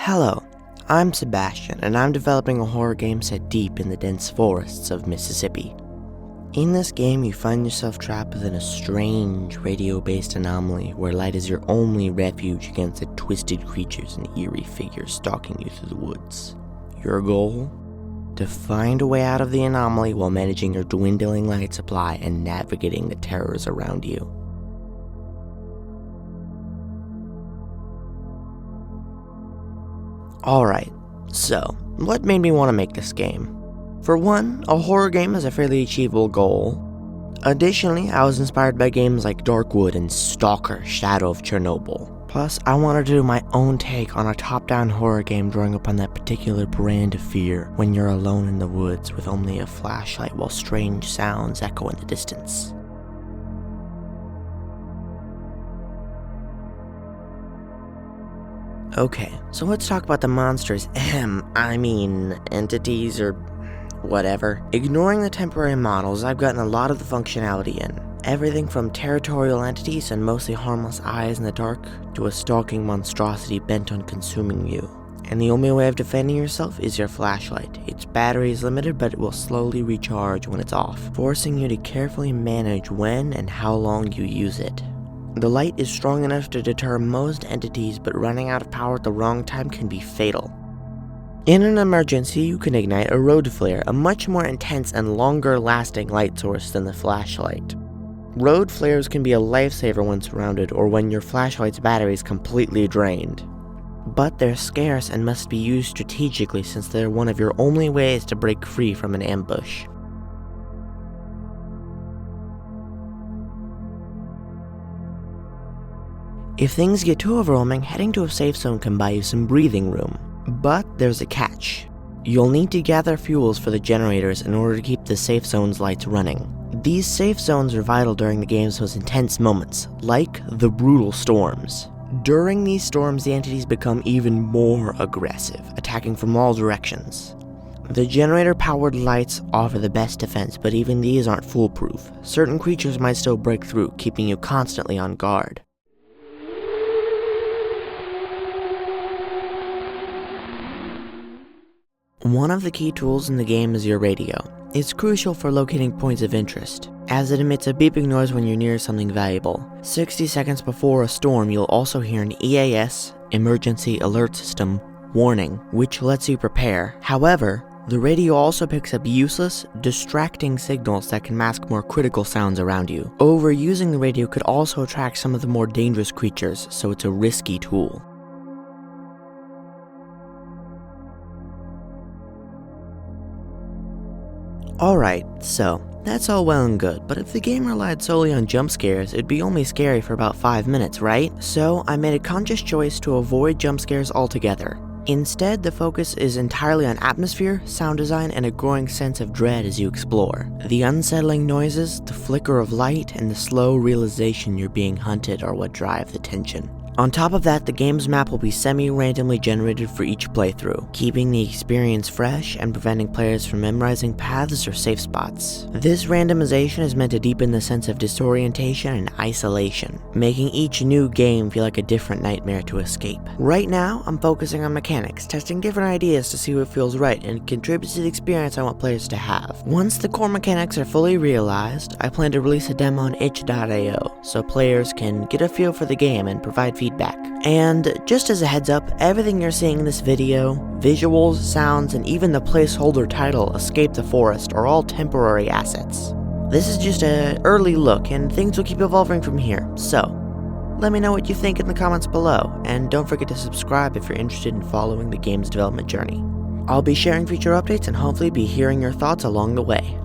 Hello, I'm Sebastian, and I'm developing a horror game set deep in the dense forests of Mississippi. In this game, you find yourself trapped within a strange radio-based anomaly where light is your only refuge against the twisted creatures and eerie figures stalking you through the woods. Your goal? To find a way out of the anomaly while managing your dwindling light supply and navigating the terrors around you. Alright, so, what made me want to make this game? For one, a horror game is a fairly achievable goal. Additionally, I was inspired by games like Darkwood and Stalker: Shadow of Chernobyl. Plus, I wanted to do my own take on a top-down horror game drawing upon that particular brand of fear when you're alone in the woods with only a flashlight while strange sounds echo in the distance. Okay, so let's talk about the monsters, entities or whatever. Ignoring the temporary models, I've gotten a lot of the functionality in. Everything from territorial entities and mostly harmless eyes in the dark, to a stalking monstrosity bent on consuming you. And the only way of defending yourself is your flashlight. Its battery is limited, but it will slowly recharge when it's off, forcing you to carefully manage when and how long you use it. The light is strong enough to deter most entities, but running out of power at the wrong time can be fatal. In an emergency, you can ignite a road flare, a much more intense and longer-lasting light source than the flashlight. Road flares can be a lifesaver when surrounded or when your flashlight's battery is completely drained. But they're scarce and must be used strategically since they're one of your only ways to break free from an ambush. If things get too overwhelming, heading to a safe zone can buy you some breathing room. But there's a catch. You'll need to gather fuels for the generators in order to keep the safe zone's lights running. These safe zones are vital during the game's most intense moments, like the brutal storms. During these storms, the entities become even more aggressive, attacking from all directions. The generator-powered lights offer the best defense, but even these aren't foolproof. Certain creatures might still break through, keeping you constantly on guard. One of the key tools in the game is your radio. It's crucial for locating points of interest, as it emits a beeping noise when you're near something valuable. 60 seconds before a storm, you'll also hear an EAS, Emergency Alert System, warning, which lets you prepare. However, the radio also picks up useless, distracting signals that can mask more critical sounds around you. Overusing the radio could also attract some of the more dangerous creatures, so it's a risky tool. Alright, so, that's all well and good, but if the game relied solely on jump scares, it'd be only scary for about 5 minutes, right? So, I made a conscious choice to avoid jump scares altogether. Instead, the focus is entirely on atmosphere, sound design, and a growing sense of dread as you explore. The unsettling noises, the flicker of light, and the slow realization you're being hunted are what drive the tension. On top of that, the game's map will be semi-randomly generated for each playthrough, keeping the experience fresh and preventing players from memorizing paths or safe spots. This randomization is meant to deepen the sense of disorientation and isolation, making each new game feel like a different nightmare to escape. Right now, I'm focusing on mechanics, testing different ideas to see what feels right and contributes to the experience I want players to have. Once the core mechanics are fully realized, I plan to release a demo on itch.io, so players can get a feel for the game and provide feedback. And just as a heads up, everything you're seeing in this video, visuals, sounds, and even the placeholder title, Escape the Forest, are all temporary assets. This is just an early look, and things will keep evolving from here, so let me know what you think in the comments below, and don't forget to subscribe if you're interested in following the game's development journey. I'll be sharing future updates and hopefully be hearing your thoughts along the way.